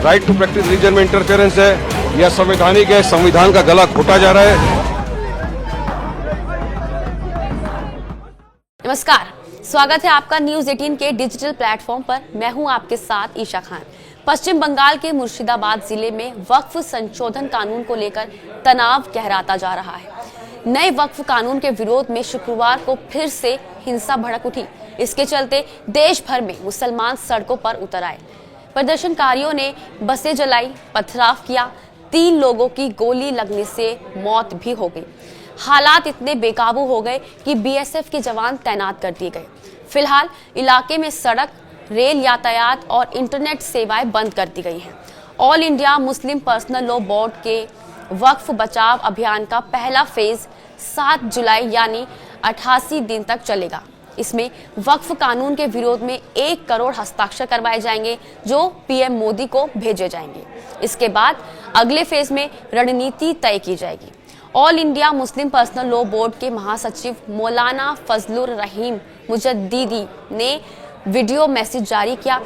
Right to practice religion में interference है या संवैधानिक है, संविधान का गला घोटा जा रहा है। नमस्कार, स्वागत है आपका न्यूज 18 के डिजिटल प्लेटफॉर्म पर। मैं हूं आपके साथ ईशा खान। पश्चिम बंगाल के मुर्शिदाबाद जिले में वक्फ संशोधन कानून को लेकर तनाव गहराता जा रहा है। नए वक्फ कानून के विरोध में शुक्रवार को फिर से हिंसा भड़क उठी। इसके चलते देश भर में मुसलमान सड़कों पर उतर आए। प्रदर्शनकारियों ने बसें जलाई, पथराव किया। 3 लोगों की गोली लगने से मौत भी हो गई। हालात इतने बेकाबू हो गए कि बीएसएफ के जवान तैनात कर दिए गए। फिलहाल इलाके में सड़क, रेल यातायात और इंटरनेट सेवाएं बंद कर दी गई हैं। All India Muslim personal law board के वक्फ बचाव अभियान का पहला फेज 7 जुलाई यानी 88 दिन तक चलेगा। इसमें वक्फ कानून के विरोध में 1 करोड़ हस्ताक्षर करवाए जाएंगे जो पीएम मोदी को भेजे जाएंगे। इसके बाद अगले फेज में रणनीति तय की जाएगी। All India Muslim personal law board के महासचिव मौलाना फजलुर रहीम मुजद्दिदी ने वीडियो मैसेज जारी किया।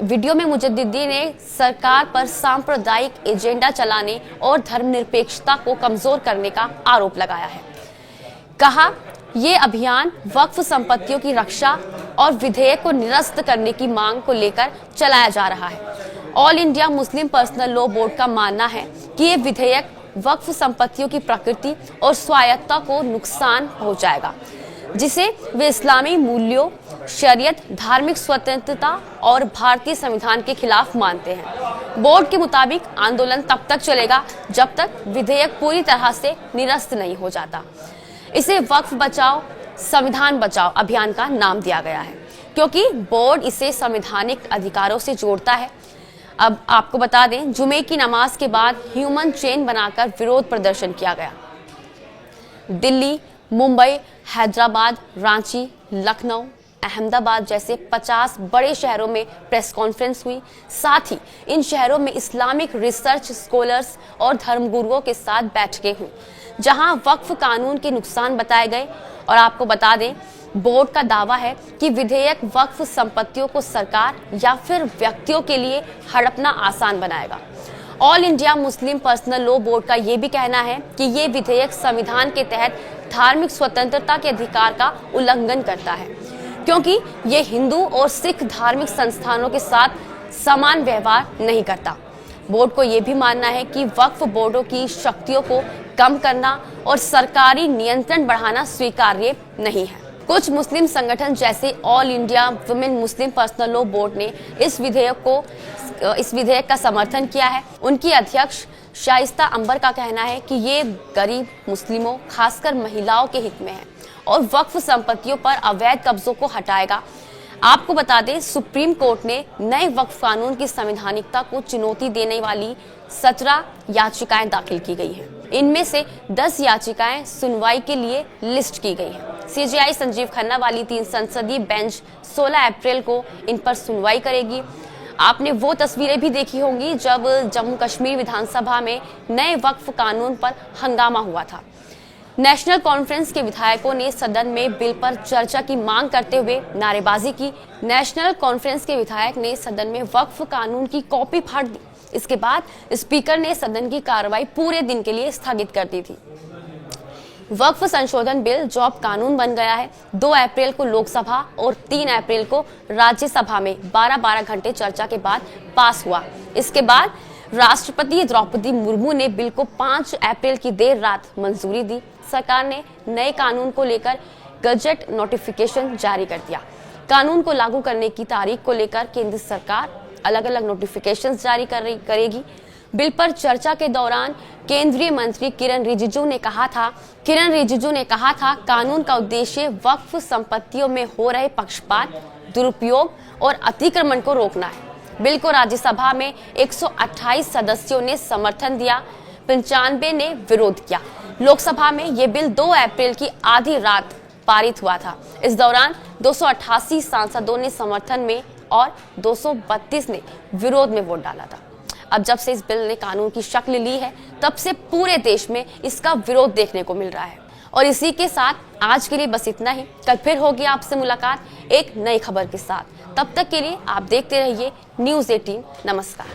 वीडियो में मुजद्दिदी ने सरकार पर सांप्रदायिक एजेंडा चलाने और धर्मनिरपेक्षता को कमजोर करने का आरोप लगाया है। कहा, ये अभियान वक्फ संपत्तियों की रक्षा और विधेयक को निरस्त करने की मांग को लेकर चलाया जा रहा है। All India Muslim personal law board का मानना है कि ये विधेयक वक्फ संपत्तियों की प्रकृति और स्वायत्तता को नुकसान पहुंचाएगा, जिसे वे इस्लामी मूल्यों, शरीयत, धार्मिक स्वतंत्रता और भारतीय संविधान के खिलाफ मानते हैं। बोर्ड के मुताबिक आंदोलन तब तक चलेगा जब तक विधेयक पूरी तरह से निरस्त नहीं हो जाता। इसे वक्फ बचाओ संविधान बचाओ अभियान का नाम दिया गया है क्योंकि बोर्ड इसे संवैधानिक अधिकारों से जोड़ता है। अब आपको बता दें, जुमे की नमाज के बाद ह्यूमन चेन बनाकर विरोध प्रदर्शन किया गया। दिल्ली, मुंबई, हैदराबाद, रांची, लखनऊ, अहमदाबाद जैसे 50 बड़े शहरों में प्रेस कॉन्फ्रेंस हुई। साथ ही इन शहरों में इस्लामिक रिसर्च स्कॉलर्स और धर्मगुरुओं के साथ बैठकें हुई जहां वक्फ कानून के नुकसान बताए गए। और आपको बता दें, बोर्ड का दावा है कि विधेयक वक्फ संपत्तियों को सरकार या फिर व्यक्तियों के लिए हड़पना आसान बनाएगा। All India Muslim personal law board का ये भी कहना है कि ये विधेयक संविधान के तहत धार्मिक स्वतंत्रता के अधिकार का उल्लंघन करता है क्योंकि ये हिंदू और सिख धार्मिक संस्थानों के साथ समान व्यवहार नहीं करता। बोर्ड को ये भी मानना है कि वक्फ बोर्डों की शक्तियों को कम करना और सरकारी नियंत्रण बढ़ाना स्वीकार्य नहीं है। कुछ मुस्लिम संगठन जैसे ऑल इंडिया वुमेन मुस्लिम पर्सनल लॉ बोर्ड ने इस विधेयक का समर्थन किया है। उनकी अध्यक्ष शाइस्ता अंबर का कहना है कि ये गरीब मुस्लिमों, खासकर महिलाओं के हित में है और वक्फ संपत्तियों पर अवैध कब्जों को हटाएगा। आपको बता दें, सुप्रीम कोर्ट ने नए वक्फ कानून की संवैधानिकता को चुनौती देने वाली 17 याचिकाएं दाखिल की गई हैं। इनमें से 10 याचिकाएं सुनवाई के लिए लिस्ट की गई हैं। सीजेआई संजीव खन्ना वाली 3 संसदीय बेंच 16 अप्रैल को इन पर सुनवाई करेगी। आपने वो तस्वीरें भी देखी होंगी जब जम्मू कश्मीर विधानसभा में नए वक्फ कानून पर हंगामा हुआ था। नेशनल कॉन्फ्रेंस के विधायकों ने सदन में बिल पर चर्चा की मांग करते हुए नारेबाजी की। नेशनल कॉन्फ्रेंस के विधायक ने सदन में वक्फ कानून की कॉपी फाड़ दी। इसके बाद स्पीकर ने सदन की कार्रवाई पूरे दिन के लिए स्थगित कर दी थी। वक्फ संशोधन बिल जो अब कानून बन गया है, 2 अप्रैल को लोकसभा और 3 अप्रैल को राज्यसभा में 12-12 घंटे चर्चा के बाद पास हुआ। इसके बाद राष्ट्रपति द्रौपदी मुर्मू ने बिल को 5 अप्रैल की देर रात मंजूरी दी। सरकार ने नए कानून को लेकर गजट नोटिफिकेशन जारी कर दिया। कानून को लागू करने की तारीख को लेकर केंद्र सरकार अलग अलग नोटिफिकेशंस जारी करेगी। बिल पर चर्चा के दौरान केंद्रीय मंत्री किरण रिजिजू ने कहा था कानून का उद्देश्य वक्फ संपत्तियों में हो रहे पक्षपात, दुरुपयोग और अतिक्रमण को रोकना है। बिल को राज्यसभा में 128 सदस्यों ने समर्थन दिया, 95 ने विरोध किया। लोकसभा में ये बिल 2 अप्रैल की आधी रात पारित हुआ था। इस दौरान 288 सांसदों ने समर्थन में और 232 ने विरोध में वोट डाला था। अब जब से इस बिल ने कानून की शक्ल ली है, तब से पूरे देश में इसका विरोध देखने को मिल रहा है। और इसी के साथ आज के लिए बस इतना ही। कल फिर होगी आपसे मुलाकात एक नई खबर के साथ। तब तक के लिए आप देखते रहिए न्यूज़ 18। नमस्कार।